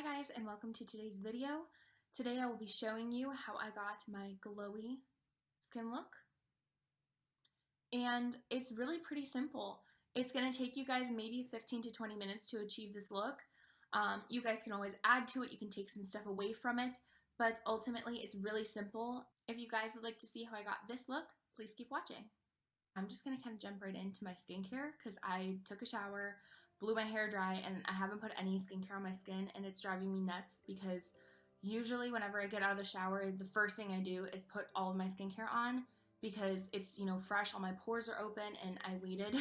Hi guys, and welcome to today's video. Today I will be showing you how I got my glowy skin look. And it's really pretty simple. It's going to take you guys maybe 15 to 20 minutes to achieve this look. You guys can always add to it, you can take some stuff away from it, but ultimately it's really simple. If you guys would like to see how I got this look, please keep watching. I'm just going to kind of jump right into my skincare because I took a shower, blew my hair dry, and I haven't put any skincare on my skin, and it's driving me nuts because usually whenever I get out of the shower, the first thing I do is put all of my skincare on because it's, you know, fresh, all my pores are open, and I waited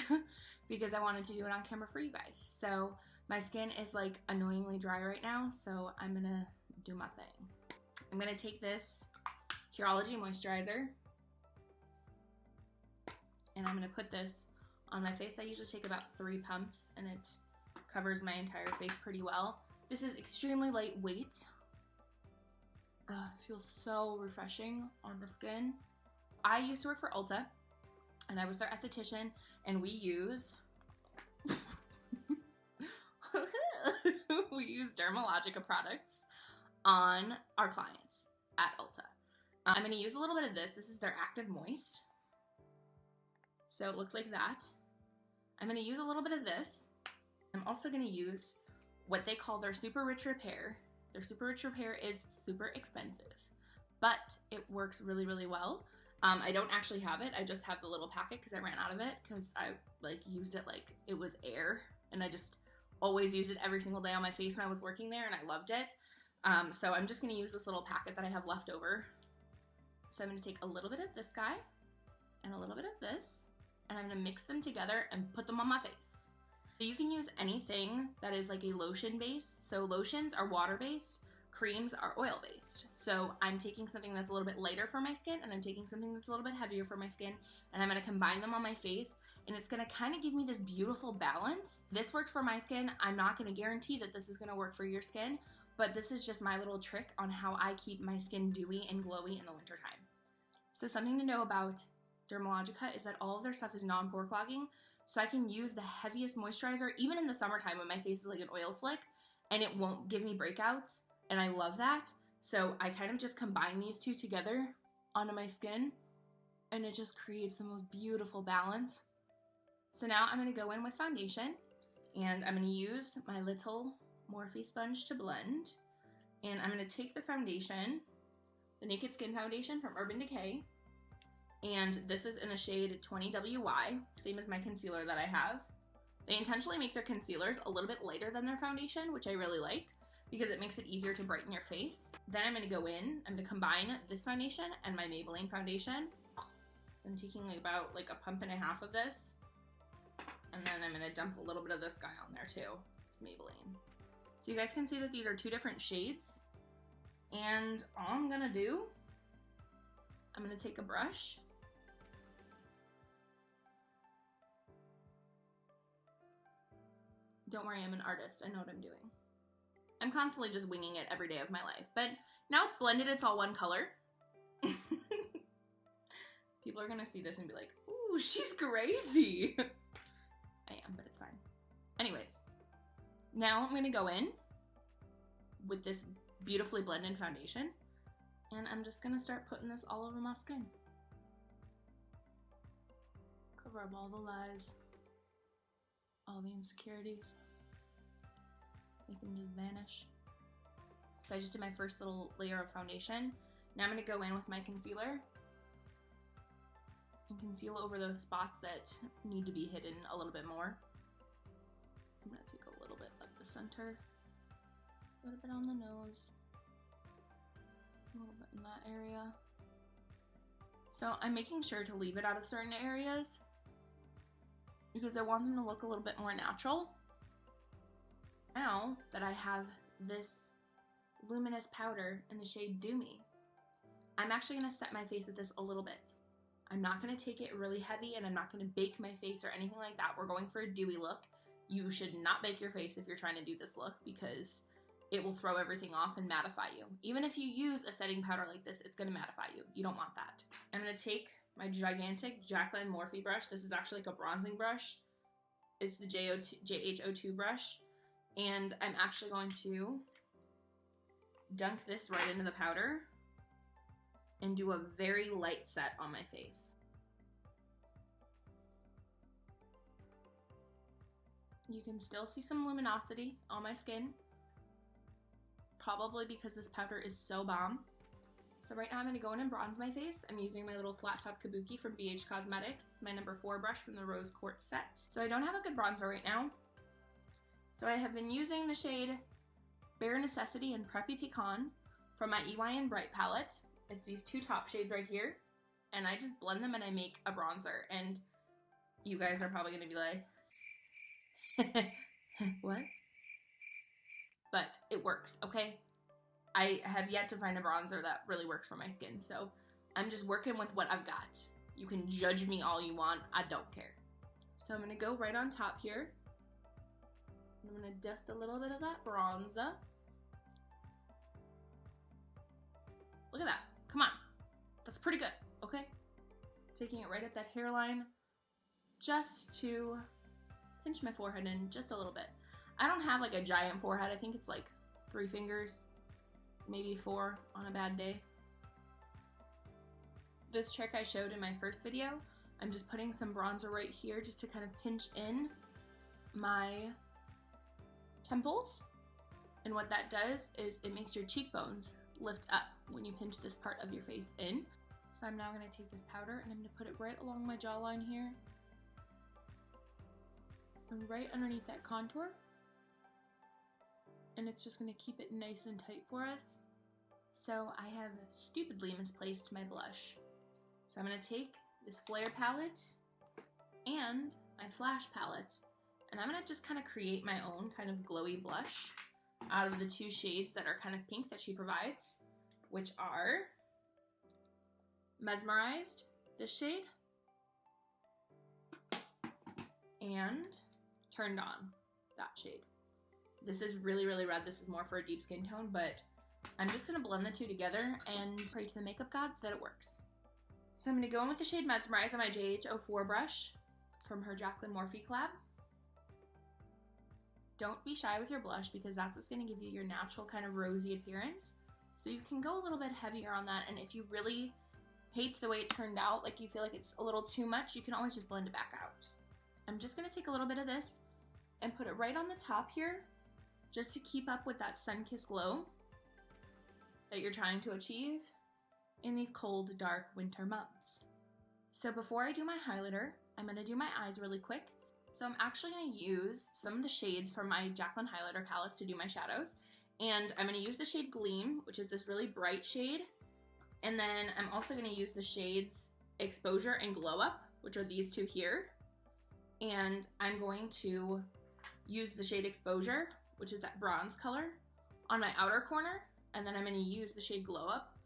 because I wanted to do it on camera for you guys. So my skin is like annoyingly dry right now, so I'm gonna do my thing. I'm gonna take this Curology Moisturizer, and I'm gonna put this on my face. I usually take about 3 pumps and it covers my entire face pretty well. This is extremely lightweight. It feels so refreshing on the skin. I used to work for Ulta and I was their esthetician, and we use Dermalogica products on our clients at Ulta. I'm gonna use a little bit of this. This is their Active Moist. So it looks like that. I'm going to use a little bit of this. I'm also going to use what they call their Super Rich Repair. Their Super Rich Repair is super expensive, but it works really, really well. I don't actually have it. I just have the little packet because I ran out of it because I used it like it was air, and I just always used it every single day on my face when I was working there, and I loved it. So I'm just going to use this little packet that I have left over. So I'm going to take a little bit of this guy and a little bit of this, and I'm gonna mix them together and put them on my face. So you can use anything that is like a lotion base. So lotions are water-based, creams are oil-based. So I'm taking something that's a little bit lighter for my skin, and I'm taking something that's a little bit heavier for my skin, and I'm gonna combine them on my face, and it's gonna kind of give me this beautiful balance. This works for my skin. I'm not gonna guarantee that this is gonna work for your skin, but this is just my little trick on how I keep my skin dewy and glowy in the wintertime. So something to know about Dermalogica is that all of their stuff is non-pore clogging, so I can use the heaviest moisturizer even in the summertime when my face is like an oil slick, and it won't give me breakouts, and I love that. So I kind of just combine these two together onto my skin, and it just creates the most beautiful balance. So now I'm going to go in with foundation, and I'm going to use my little Morphe sponge to blend, and I'm going to take the foundation, the Naked Skin Foundation from Urban Decay, and this is in a shade 20WY, same as my concealer that I have. They intentionally make their concealers a little bit lighter than their foundation, which I really like because it makes it easier to brighten your face. Then I'm going to go in, I'm going to combine this foundation and my Maybelline foundation. So I'm taking about like a pump and a half of this, and then I'm going to dump a little bit of this guy on there too, this Maybelline. So you guys can see that these are 2 different shades, and all I'm going to do, I'm going to take a brush, don't worry, I'm an artist, I know what I'm doing. I'm constantly just winging it every day of my life, but now it's blended, it's all one color. People are gonna see this and be like, ooh, she's crazy. I am, but it's fine. Anyways, now I'm gonna go in with this beautifully blended foundation, and I'm just gonna start putting this all over my skin. Cover up all the lies, all the insecurities, make them just vanish. So I just did my first little layer of foundation. Now I'm going to go in with my concealer and conceal over those spots that need to be hidden a little bit more. I'm going to take a little bit up the center, a little bit on the nose, a little bit in that area. So I'm making sure to leave it out of certain areas because I want them to look a little bit more natural. Now that I have this luminous powder in the shade Do Me, I'm actually going to set my face with this a little bit. I'm not going to take it really heavy, and I'm not going to bake my face or anything like that. We're going for a dewy look. You should not bake your face if you're trying to do this look because it will throw everything off and mattify you. Even if you use a setting powder like this, it's going to mattify you. You don't want that. I'm going to take my gigantic Jaclyn Morphe brush. This is actually like a bronzing brush. It's the JH02 brush. And I'm actually going to dunk this right into the powder and do a very light set on my face. You can still see some luminosity on my skin, probably because this powder is so bomb. So right now I'm going to go in and bronze my face. I'm using my little flat top kabuki from BH Cosmetics, my number 4 brush from the Rose Quartz set. So I don't have a good bronzer right now. So I have been using the shade Bare Necessity and Preppy Pecan from my EYN Bright palette. It's these 2 top shades right here. And I just blend them and I make a bronzer. And you guys are probably going to be like, what? But it works, okay? I have yet to find a bronzer that really works for my skin, so I'm just working with what I've got. You can judge me all you want, I don't care. So I'm gonna go right on top here. I'm gonna dust a little bit of that bronzer. Look at that, come on. That's pretty good, okay? Taking it right at that hairline, just to pinch my forehead in just a little bit. I don't have like a giant forehead. I think it's like 3 fingers, maybe 4 on a bad day. This trick I showed in my first video, I'm just putting some bronzer right here just to kind of pinch in my temples. And what that does is it makes your cheekbones lift up when you pinch this part of your face in. So I'm now going to take this powder and I'm going to put it right along my jawline here. And right underneath that contour. And it's just going to keep it nice and tight for us. So I have stupidly misplaced my blush. So I'm going to take this Flare palette and my Flash palette. And I'm going to just kind of create my own kind of glowy blush out of the 2 shades that are kind of pink that she provides, which are Mesmerized, this shade, and Turned On, that shade. This is really, really red. This is more for a deep skin tone, but I'm just going to blend the 2 together and pray to the makeup gods that it works. So I'm going to go in with the shade Mesmerize on my JH04 brush from her Jaclyn Morphe collab. Don't be shy with your blush because that's what's going to give you your natural kind of rosy appearance. So you can go a little bit heavier on that, and if you really hate the way it turned out, like you feel like it's a little too much, you can always just blend it back out. I'm just going to take a little bit of this and put it right on the top here, just to keep up with that sun-kissed glow that you're trying to achieve in these cold, dark winter months. So before I do my highlighter, I'm going to do my eyes really quick. So I'm actually going to use some of the shades from my Jaclyn highlighter palettes to do my shadows. And I'm going to use the shade Gleam, which is this really bright shade. And then I'm also going to use the shades Exposure and Glow Up, which are these 2 here. And I'm going to use the shade Exposure, which is that bronze color, on my outer corner. And then I'm going to use the shade Glow Up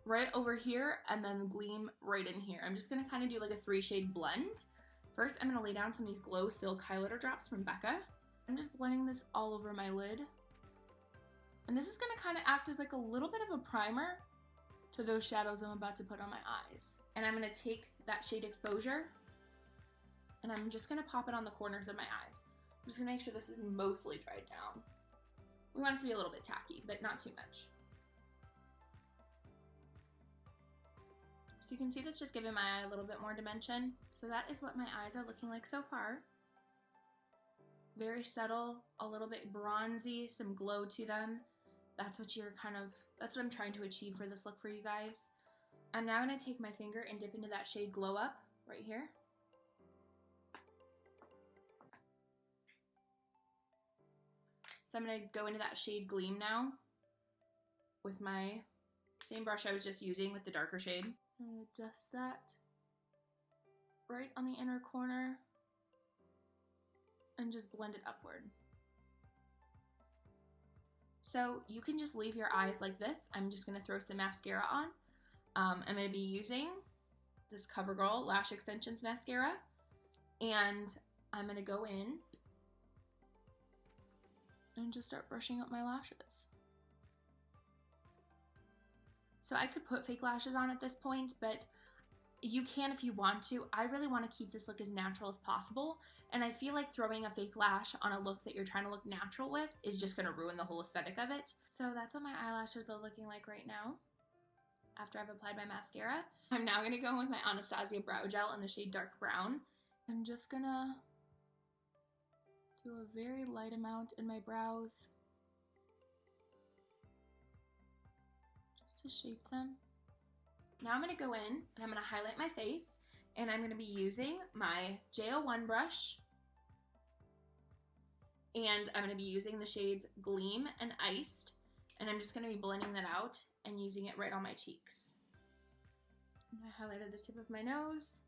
right over here and then Gleam right in here. I'm just going to kind of do like a 3-shade blend. First, I'm going to lay down some of these Glow Silk highlighter drops from Becca. I'm just blending this all over my lid. And this is going to kind of act as like a little bit of a primer to those shadows I'm about to put on my eyes. And I'm going to take that shade Exposure and I'm just going to pop it on the corners of my eyes. I'm just going to make sure this is mostly dried down. We want it to be a little bit tacky, but not too much. So you can see that's just giving my eye a little bit more dimension. So that is what my eyes are looking like so far. Very subtle, a little bit bronzy, some glow to them. That's what I'm trying to achieve for this look for you guys. I'm now going to take my finger and dip into that shade Glow Up right here. So I'm going to go into that shade Gleam now with my same brush I was just using with the darker shade. I'm going to dust that right on the inner corner and just blend it upward. So you can just leave your eyes like this. I'm just going to throw some mascara on. I'm going to be using this CoverGirl Lash Extensions Mascara, and I'm going to go in and just start brushing up my lashes. So I could put fake lashes on at this point, but you can if you want to. I really want to keep this look as natural as possible, and I feel like throwing a fake lash on a look that you're trying to look natural with is just going to ruin the whole aesthetic of it. So that's what my eyelashes are looking like right now after I've applied my mascara. I'm now going to go in with my Anastasia Brow Gel in the shade Dark Brown. I'm just going to do a very light amount in my brows just to shape them. Now I'm going to go in and I'm going to highlight my face, and I'm going to be using my J01 brush, and I'm going to be using the shades Gleam and Iced, and I'm just going to be blending that out and using it right on my cheeks. And I highlighted the tip of my nose,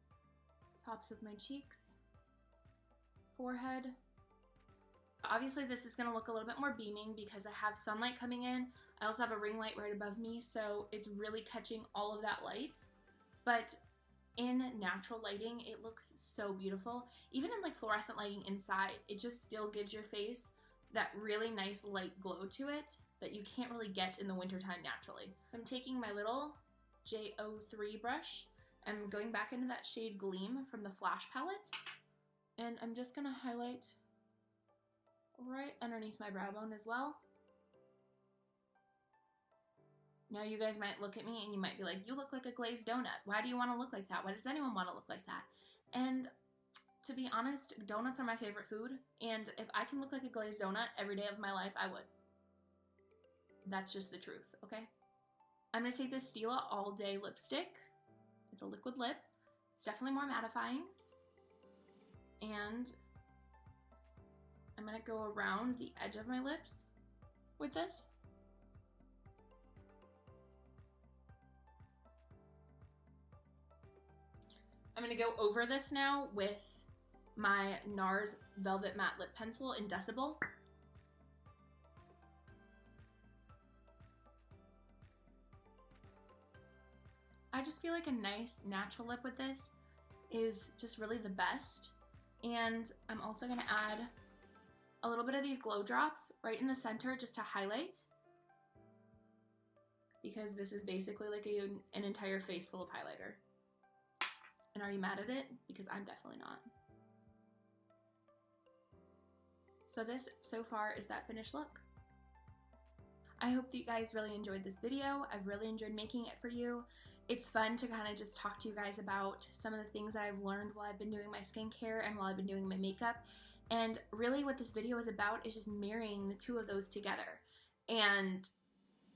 tops of my cheeks, forehead. Obviously this is going to look a little bit more beaming because I have sunlight coming in. I also have a ring light right above me, so it's really catching all of that light. But in natural lighting, it looks so beautiful. Even in like fluorescent lighting inside, it just still gives your face that really nice light glow to it that you can't really get in the wintertime naturally. I'm taking my little J03 brush. I'm going back into that shade Gleam from the Flash palette, and I'm just gonna highlight right underneath my brow bone as well. Now you guys might look at me and you might be like, you look like a glazed donut. Why do you want to look like that? Why does anyone want to look like that? And to be honest, donuts are my favorite food, and if I can look like a glazed donut every day of my life, I would. That's just the truth, okay? I'm going to take this Stila All Day lipstick. It's a liquid lip. It's definitely more mattifying. And I'm going to go around the edge of my lips with this. I'm going to go over this now with my NARS Velvet Matte Lip Pencil in Decibel. I just feel like a nice natural lip with this is just really the best. And I'm also going to add a little bit of these glow drops right in the center just to highlight, because this is basically like an entire face full of highlighter. And are you mad at it? Because I'm definitely not. So this so far is that finished look. I hope that you guys really enjoyed this video. I've really enjoyed making it for you. It's fun to kind of just talk to you guys about some of the things that I've learned while I've been doing my skincare and while I've been doing my makeup. And really what this video is about is just marrying the two of those together. And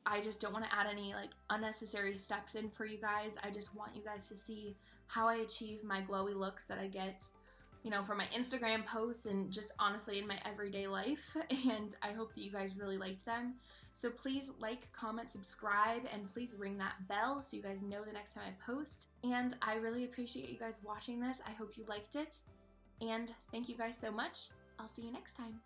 I just don't want to add any like unnecessary steps in for you guys. I just want you guys to see how I achieve my glowy looks that I get, you know, from my Instagram posts and just honestly in my everyday life. And I hope that you guys really liked them. So please like, comment, subscribe, and please ring that bell so you guys know the next time I post. And I really appreciate you guys watching this. I hope you liked it. And thank you guys so much. I'll see you next time.